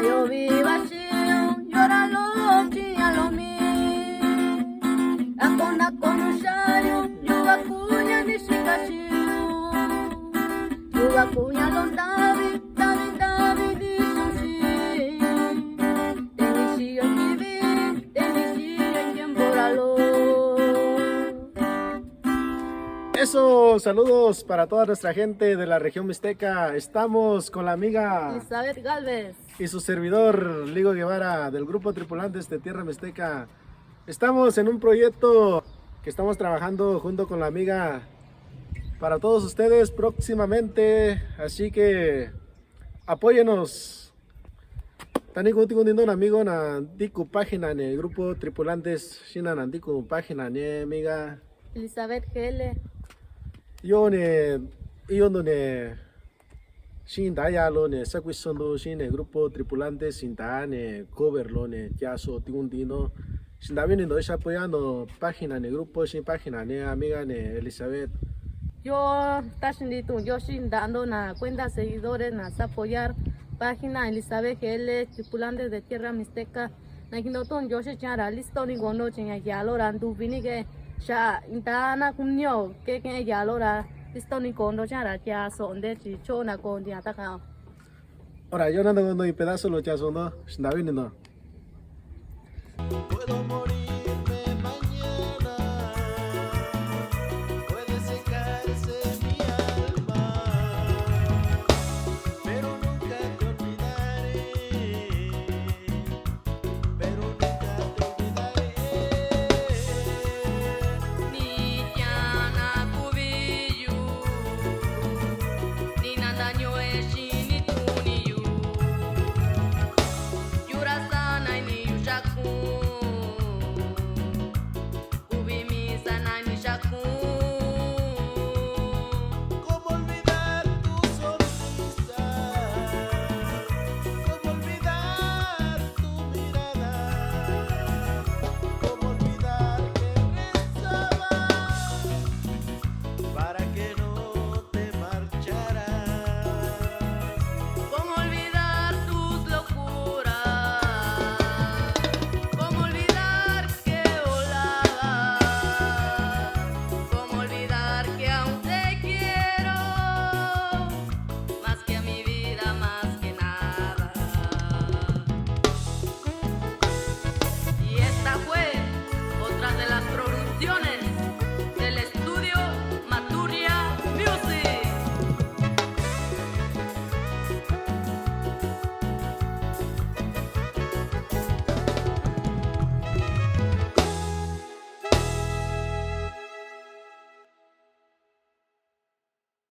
yo viva chiu, llora lo chia lo mi. Akona kono shayo, yo vacuña ni shikachiu. Yo vacuña lo David, David, David y Sushi. Tenishi en Kibi, Tenishi en Kiemboralo. Eso, saludos para toda nuestra gente de la región mixteca. Estamos con la amiga Elizabeth Galvez. y su servidor Ligo Guevara del grupo Tripulantes de Tierra Mixteca. Estamos en un proyecto que estamos trabajando junto con la amiga para todos ustedes próximamente, así que apóyenos. Tani contigo un amigo na diku página en el grupo Tripulantes Shina Nandiku página ne amiga. Elizabeth GL. Yo ne sin daya lo ne sacuisondo sin el grupo Tripulantes sin da ne cover lo ne yaso tigundino sin da viniendo esa apoyando página en el grupo sin página ne amiga ne Elizabeth. Yo sin dando una cuenta seguidores na apoyar página Elizabeth GL tripulantes de Tierra Mixteca. Na kinotón yo se chara listo ni gono chinga yalo randu vini que sha intana kumnyo que yalo ra listo ni gono chara ya son de chicho na con dia taka. Ahora yo nando con un pedazo lo chaso no sin da viniendo. Puedo morir